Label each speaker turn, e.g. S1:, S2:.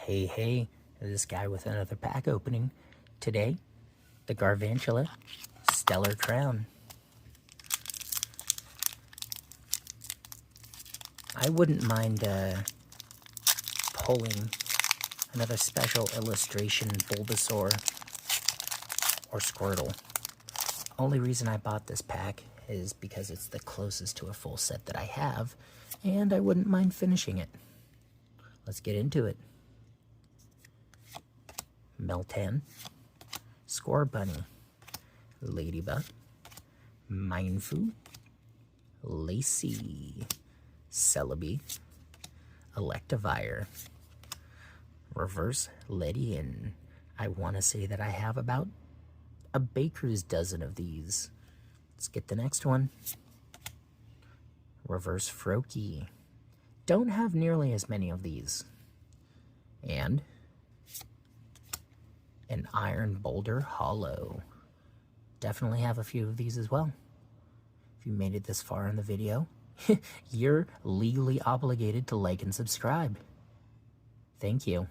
S1: Hey, this guy with another pack opening. Today, the Garvantula Stellar Crown. I wouldn't mind pulling another special illustration Bulbasaur or Squirtle. Only reason I bought this pack is because it's the closest to a full set that I have, and I wouldn't mind finishing it. Let's get into it. Meltan, Scorbunny, Ladybug, Mienfoo, Lacy, Celebi, Electivire, Reverse Ledian. I want to say that I have about a baker's dozen of these. Let's get the next one. Reverse Froakie. Don't have nearly as many of these. And an Iron Boulder Hollow. Definitely have a few of these as well. If you made it this far in the video, you're legally obligated to like and subscribe. Thank you.